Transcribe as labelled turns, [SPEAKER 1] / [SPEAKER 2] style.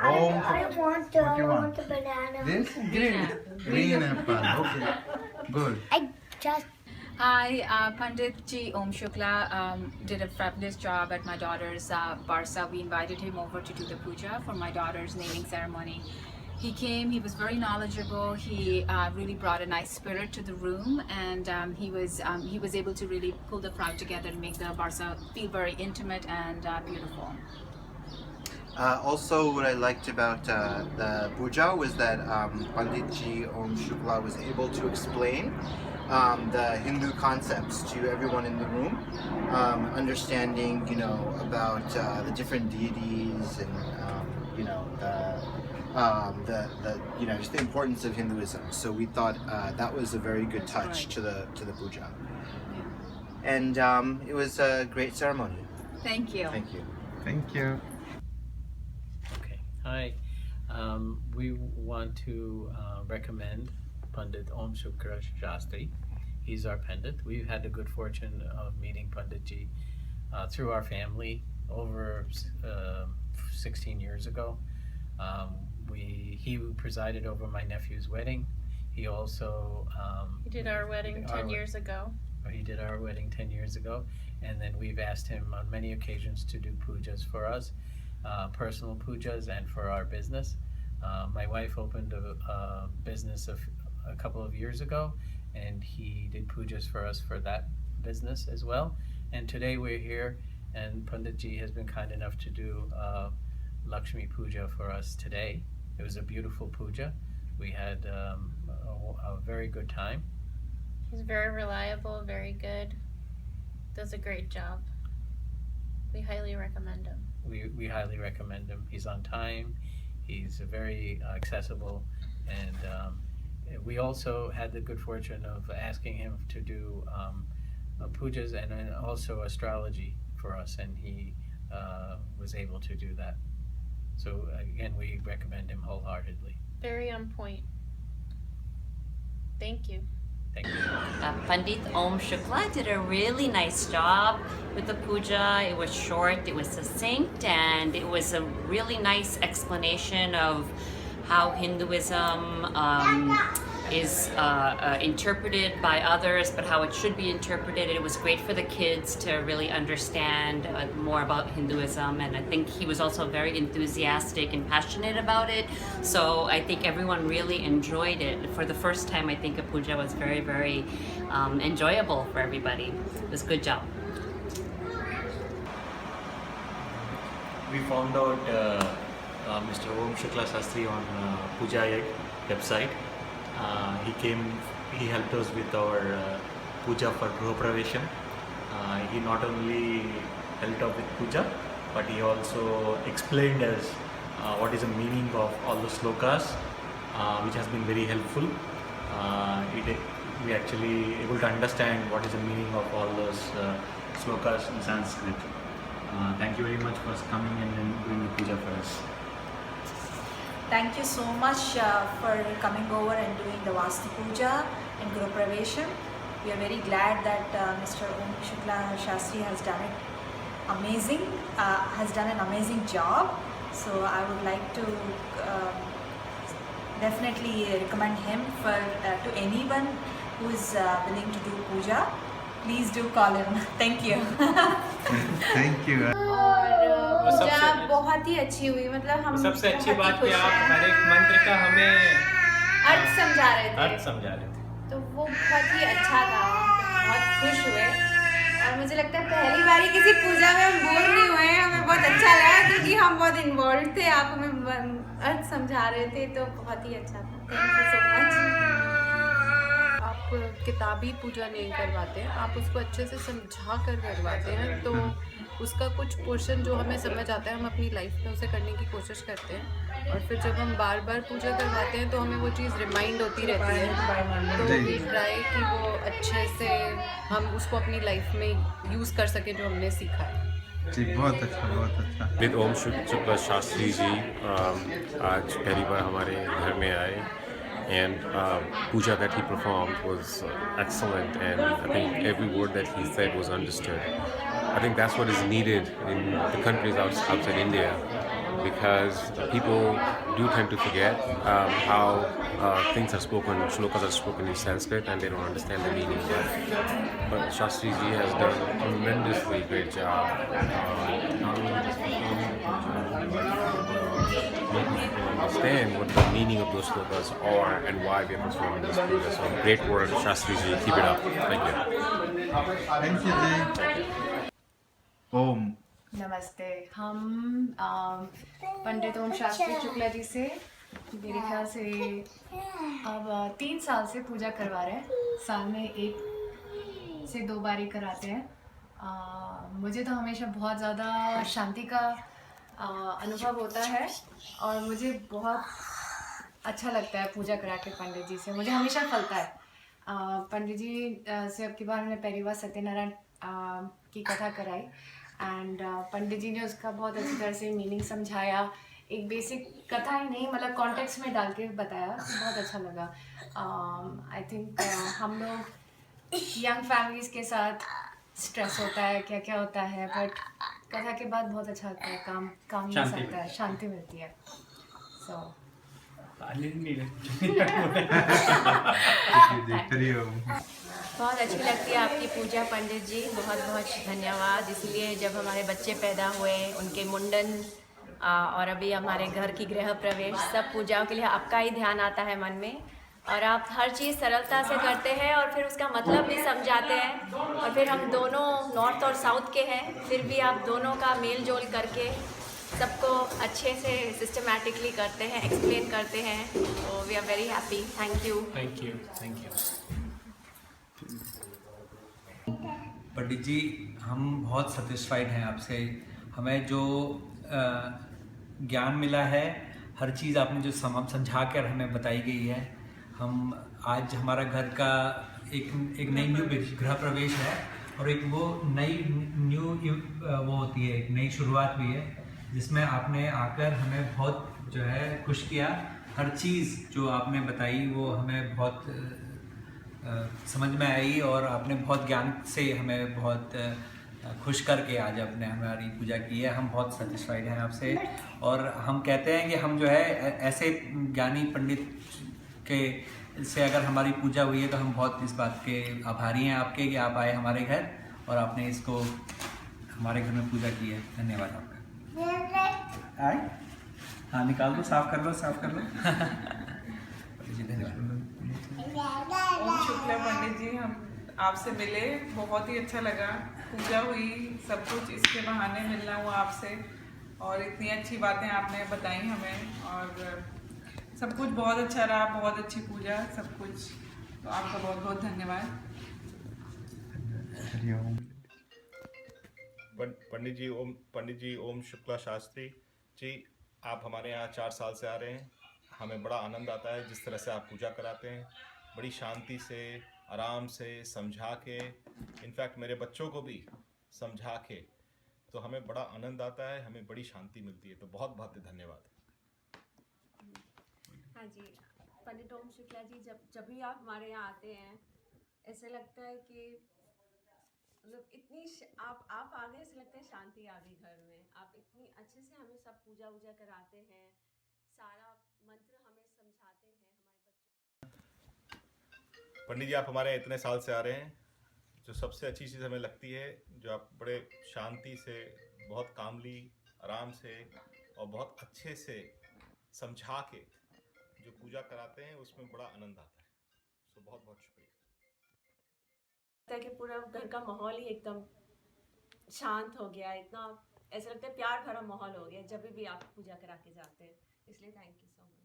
[SPEAKER 1] Om.
[SPEAKER 2] I want
[SPEAKER 1] What do you want?
[SPEAKER 2] the banana.
[SPEAKER 1] This green apple. Okay, good.
[SPEAKER 2] I just
[SPEAKER 3] Hi, Pandit Ji Om Shukla did a fabulous job at my daughter's Barsa. We invited him over to do the puja for my daughter's naming ceremony. He came, he was very knowledgeable, he really brought a nice spirit to the room, and he was able to really pull the crowd together and make the Barsa feel very intimate and beautiful.
[SPEAKER 4] Also, what I liked about the puja was that Panditji Om Shukla was able to explain the Hindu concepts to everyone in the room, understanding, about the different deities and, just the importance of Hinduism. So we thought that was a very good touch to the puja, and it was a great ceremony.
[SPEAKER 3] Thank you.
[SPEAKER 4] Thank you.
[SPEAKER 1] Thank you.
[SPEAKER 5] Okay, hi. We want to recommend Pandit Om Shukla Shastri. He's our Pandit. We've had the good fortune of meeting Panditji through our family over 16 years ago. He presided over my nephew's wedding. He also
[SPEAKER 6] He did our wedding 10 years ago.
[SPEAKER 5] He did our wedding 10 years ago, and then we've asked him on many occasions to do pujas for us, personal pujas, and for our business. My wife opened a business a couple of years ago, and he did pujas for us for that business as well. And today we're here, and Panditji has been kind enough to do Lakshmi Puja for us today. It was a beautiful puja. We had a very good time.
[SPEAKER 6] He's very reliable, very good. Does a great job. We highly recommend him.
[SPEAKER 5] We highly recommend him. He's on time. He's very accessible, and we also had the good fortune of asking him to do pujas and then also astrology for us, and he was able to do that. So again, we recommend him wholeheartedly.
[SPEAKER 6] Very on point. Thank you.
[SPEAKER 5] Thank you.
[SPEAKER 7] Pandit Om Shukla did a really nice job with the puja. It was short, it was succinct, and it was a really nice explanation of how Hinduism is interpreted by others, but how it should be interpreted. It was great for the kids to really understand more about Hinduism, and I think he was also very enthusiastic and passionate about it. So I think everyone really enjoyed it. For the first time, I think a puja was very, very enjoyable for everybody. It was a good job.
[SPEAKER 8] We found out Mr. Om Shukla Shastri on Puja Egg website. He helped us with our puja for Gruha Pravesham. He not only helped out with puja, but he also explained us what is the meaning of all the slokas, which has been very helpful. We actually able to understand what is the meaning of all those slokas in Sanskrit. Thank you very much for coming in and doing the puja for us.
[SPEAKER 9] Thank you so much for coming over and doing the Vastu Puja and Guru Pravesham. We are very glad that Mr. Om Shukla Shastri has done an amazing job. So I would like to definitely recommend him to anyone who is willing to do puja. Please do call him. Thank you.
[SPEAKER 1] Thank you.
[SPEAKER 6] और पूजा बहुत ही अच्छी हुई, मतलब हम
[SPEAKER 5] सबसे अच्छी
[SPEAKER 6] बहुत ही
[SPEAKER 5] बात कि
[SPEAKER 6] खुश
[SPEAKER 5] आप
[SPEAKER 6] हैं।
[SPEAKER 5] हर एक मंत्र का हमें
[SPEAKER 6] अर्थ समझा रहे थे, तो वो बहुत ही अच्छा था। बहुत खुश हुए, और मुझे लगता है पहली बारी किसी पूजा में हम बोर नहीं हुए। हमें बहुत अच्छा लगा क्योंकि हम बहुत इन्वॉल्व थे। आप हमें अर्थ समझा रहे थे, तो बहुत ही अच्छा था। Thank you so much.
[SPEAKER 10] आप किताबी पूजा नहीं करवाते हैं, आप उसको अच्छे से समझा कर करवाते हैं, तो उसका कुछ पोर्शन जो हमें समझ आता है हम अपनी लाइफ में उसे करने की कोशिश करते हैं, और फिर जब हम बार बार पूजा करवाते हैं तो हमें वो चीज़ रिमाइंड होती रहती है। तो वी ट्राई कि वो अच्छे से हम उसको अपनी लाइफ में यूज़ कर सकें जो हमने सीखा है।
[SPEAKER 1] जी बहुत अच्छा, बहुत अच्छा।
[SPEAKER 11] विद ओम शुक्ला शास्त्री जी आज पहली बार हमारे घर में आए, and puja that he performed was excellent, and I think every word that he said was understood. I think that's what is needed in the countries outside India, because people do tend to forget how things are spoken, shlokas are spoken in Sanskrit, and they don't understand the meaning. But Shastri Ji has done a tremendously great job, not only just performing making people understand what the meaning of those shlokas are and why we are performing this puja. So great work, Shastri Ji. Keep it up. Thank you.
[SPEAKER 1] Thank you, Ji. Om.
[SPEAKER 6] नमस्ते। हम पंडित ओम शास्त्री शुक्ला जी से मेरे ख्याल से अब 3 साल से पूजा करवा रहे हैं। साल में 1 से 2 बारी कराते हैं। मुझे तो हमेशा बहुत ज़्यादा शांति का अनुभव होता है और मुझे बहुत अच्छा लगता है पूजा करा के पंडित जी से। मुझे हमेशा फलता है। पंडित जी से अब की बार हमने पहली बार सत्यनारायण की कथा कराई एंड पंडित जी ने उसका बहुत अच्छी तरह से मीनिंग समझाया। एक बेसिक कथा ही नहीं, मतलब कॉन्टेक्स्ट में डाल के बताया, बहुत अच्छा लगा। आई थिंक हम लोग यंग फैमिलीज़ के साथ स्ट्रेस होता है, क्या क्या होता है, बट कथा के बाद बहुत अच्छा लगता है, काम मिल सकता है, शांति मिलती है। सो
[SPEAKER 2] बहुत अच्छी लगती है आपकी पूजा पंडित जी, बहुत बहुत धन्यवाद। इसलिए जब हमारे बच्चे पैदा हुए, उनके मुंडन और अभी हमारे घर की गृह प्रवेश, सब पूजाओं के लिए आपका ही ध्यान आता है मन में और आप हर चीज़ सरलता से करते हैं और फिर उसका मतलब भी समझाते हैं। और फिर हम दोनों नॉर्थ और साउथ के हैं, फिर भी आप दोनों का मेल जोल करके सबको अच्छे से सिस्टमैटिकली करते हैं, एक्सप्लेन करते हैं। तो we are very happy. Thank you.
[SPEAKER 5] Thank you. Thank you.
[SPEAKER 12] Pandit ji, हम बहुत सेटिस्फाइड हैं आपसे। हमें जो ज्ञान मिला है, हर चीज़ आपने जो समझा कर हमें बताई गई है, हम आज हमारा घर का एक नई न्यू गृह प्रवेश है और एक वो नई न्यू वो होती है, एक नई शुरुआत भी है जिसमें आपने आकर हमें बहुत जो है खुश किया। हर चीज़ जो आपने बताई वो हमें बहुत समझ में आई और आपने बहुत ज्ञान से हमें बहुत खुश करके आज आपने हमारी पूजा की है। हम बहुत सेटिस्फाइड हैं आपसे और हम कहते हैं कि हम जो है ऐसे ज्ञानी पंडित के से अगर हमारी पूजा हुई है तो हम बहुत इस बात के आभारी हैं आपके कि आप आए हमारे घर और आपने इसको हमारे घर में पूजा की है। धन्यवाद आपका। आए, हाँ निकाल दो, साफ कर लो, साफ कर लो। जी धन्यवाद।
[SPEAKER 13] ओम शुक्ला पंडित जी, हम आपसे मिले, बहुत ही अच्छा लगा। पूजा हुई, सब कुछ इसके बहाने मिलना हुआ आपसे और इतनी अच्छी बातें आपने बताई हमें और सब कुछ बहुत अच्छा रहा, बहुत अच्छी पूजा, सब कुछ। तो आपका बहुत बहुत धन्यवाद।
[SPEAKER 14] पंडित जी ओम शुक्ला शास्त्री जी, आप हमारे यहाँ 4 साल से आ रहे हैं। हमें बड़ा आनंद आता है जिस तरह से आप पूजा कराते हैं, बड़ी शांति से, आराम से समझा के, इनफैक्ट मेरे बच्चों को भी समझा के, तो हमें बड़ा आनंद आता है, हमें बड़ी शांति मिलती है। तो बहुत बहुत धन्यवाद।
[SPEAKER 15] हाँ जी, पंडित ओम शुक्ला जी, जब भी आप हमारे यहाँ आते हैं ऐसे लगता है कि मतलब इतनी आप आ गए, ऐसे लगता है शांति आ गई घर में। आप इतनी अच्छे से हमें सब पूजा वूजा कराते हैं, सारा मंत्र हमें समझाते हैं हमारे बच्चों।
[SPEAKER 14] पंडित जी, आप हमारे यहाँ इतने साल से आ रहे हैं, जो सबसे अच्छी चीज़ हमें लगती है, जो आप बड़े शांति से, बहुत कामली, आराम से और बहुत अच्छे से समझा के जो पूजा कराते हैं, उसमें बड़ा आनंद आता है। सो बहुत बहुत शुक्रिया।
[SPEAKER 15] कि पूरा घर का माहौल ही एकदम शांत हो गया, इतना ऐसा लगता है प्यार भरा माहौल हो गया जब भी आप पूजा करा के जाते हैं। इसलिए थैंक यू सो मच।